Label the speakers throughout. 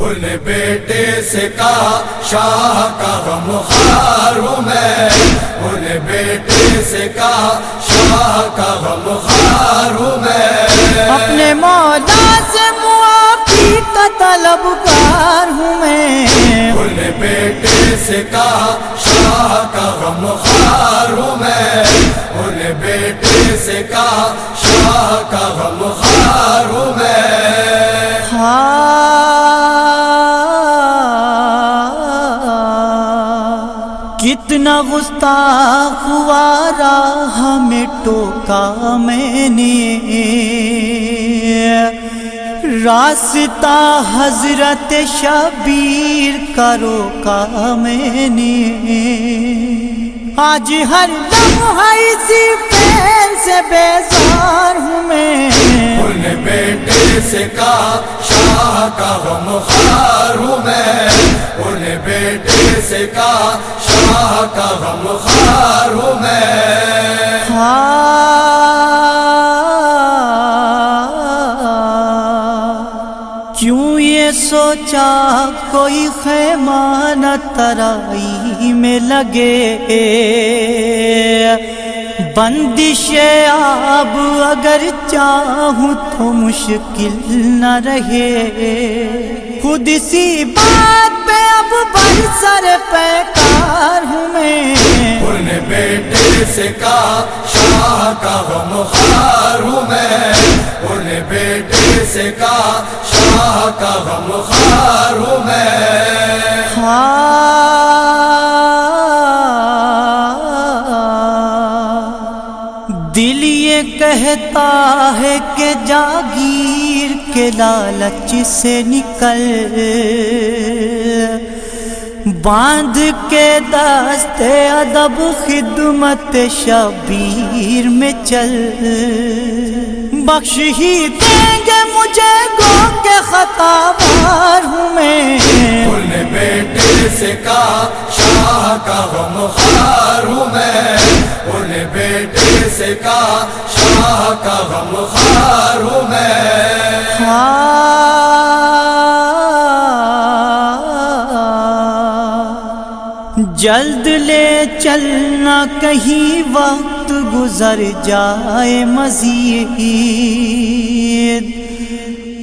Speaker 1: ان بیٹے سے کہا شاہ کا غمخوار ہوں میں، ان بیٹے سے کہا شاہ کا غمخوار ہوں میں،
Speaker 2: اپنے مولا سے معافی کا طلبگار ہوں میں،
Speaker 1: ان بیٹے سے کہا شاہ کا غمخوار ہوں میں، ان بیٹے سے کہا شاہ کا غمخوار ہوں میں۔
Speaker 2: کتنا گستاخ ہوا راہ میں ٹوکا میں نے، راستہ حضرت شبیر کا روکا میں نے، آج ہر لمحہ اسی فعل سے بیزار ہوں میں،
Speaker 1: ان بیٹے سے کہا شاہ کا غمخوار ہوں میں، ان بیٹے سے کہا شاہ کا غمخوار ہوں میں۔
Speaker 2: کیوں یہ سوچا کوئی خیمہ نہ ترائی میں لگے، بندش آب اگر چاہوں تو مشکل نہ رہے، خود اسی بات پہ اب برسر پیکار ہوں میں،
Speaker 1: ان بیٹے سے کہا شاہ کا غمخوار ہوں میں، ان بیٹے سے کہا شاہ کا غمخوار ہوں میں۔
Speaker 2: دل یہ کہتا ہے کہ جاگیر کے لالچ سے نکل، باندھ کے دست ادب خدمت شبیر میں چل، بخش ہی دیں گے مجھے گو کہ خطا بار ہوں میں،
Speaker 1: ان بیٹے سے کہا شاہ کا غمخوار ہوں میں، ان بیٹے سے کہا شاہ کا غمخوار ہوں میں۔
Speaker 2: جلد لے چلنا کہیں وقت گزر جائے مزید،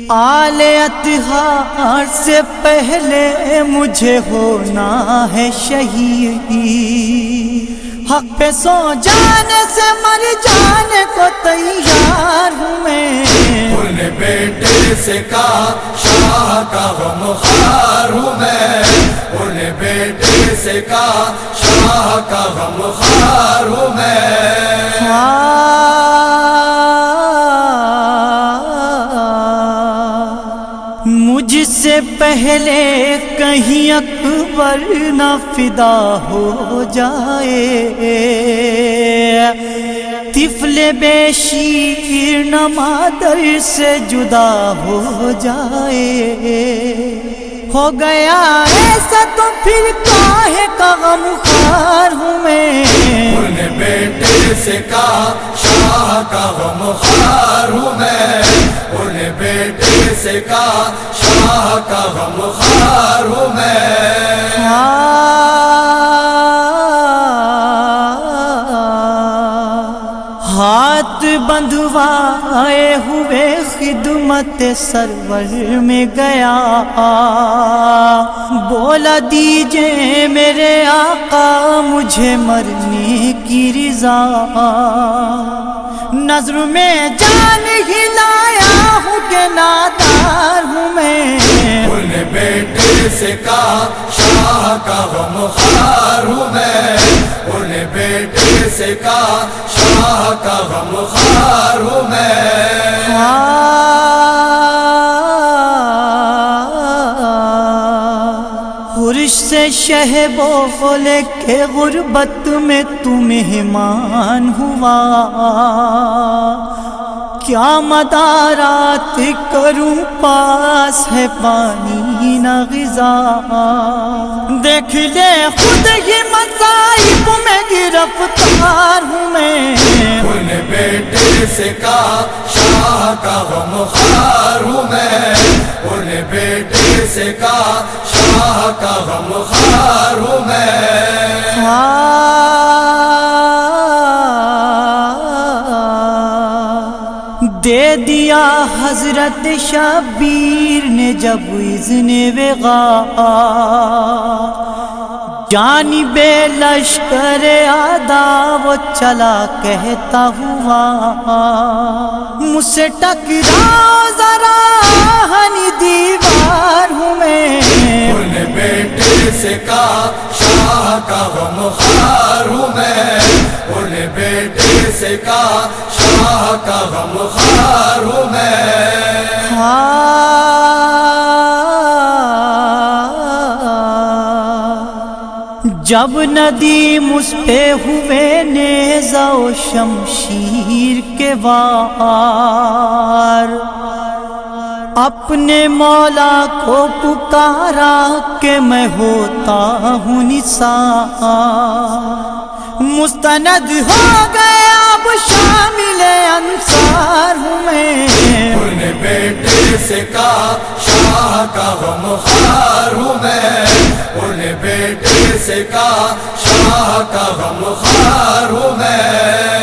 Speaker 2: آل اطہار سے پہلے مجھے ہونا ہے شہید، حق پہ سو جانے سے مر جانے کو تیار ہوں میں،
Speaker 1: ان بیٹے سے کہا شاہ کا غمخوار ہوں میں، ان بیٹے سے کہا شاہ کا غمخوار ہوں میں۔
Speaker 2: مجھ سے پہلے کہیں اکبر نہ فدا ہو جائے، طفل بے شیر نہ مادر سے جدا ہو جائے، ہو گیا ایسا تو پھر کاہے کا غمخوار ہوں میں،
Speaker 1: ان بیٹے سے کہا شاہ کا غمخوار ہوں میں، ان بیٹے سے کہا شاہ کا غمخوار ہوں میں۔
Speaker 2: ہاتھ بندھوائے ہوئے خدمت سرور میں گیا، بولا دیجئے میرے آقا مجھے مرنے کی رضا، نظر میں جان ہی لایا ہوں کہ نادار ہوں میں،
Speaker 1: ان بیٹے سے کہا شاہ کا غمخوار ہوں میں، ان بیٹے سے کہا شاہ کا غمخوار ہوں میں۔
Speaker 2: خرش سے شہ بولے کہ غربت میں تو مہمان ہوا، کیا مدارات کروں پاس ہے پانی نہ غذا، دیکھ لے خود ہی مصائب میں گرفتار ہوں میں،
Speaker 1: ان بیٹے سے کہا شاہ کا غمخوار ہوں میں، ان بیٹے سے کہا شاہ کا غمخوار ہوں میں۔
Speaker 2: دے دیا حضرت شبیر نے جب اذن وغا، جانب لشکر آدھا وہ چلا کہتا ہوا، مجھ سے ٹکرا ذرا ہنی دیوار ہوں میں۔
Speaker 1: ان بیٹے سے کہا شاہ کا غمخوار ہوں میں، ان بیٹے سے کہا شاہ کا غمخوار ہوں میں۔
Speaker 2: جب ندیم اس پہ ہوئے نیزہ و شمشیر کے وار، اپنے مولا کو پکارا کہ میں ہوتا ہوں نثار، مستند ہو گیا اب شامل انصار ہوں میں۔
Speaker 1: ان بیٹے سے کہا شاہ کا غمخوار ہوں میں، ان بیٹے سے کہا شاہ کا غمخوار ہوں میں۔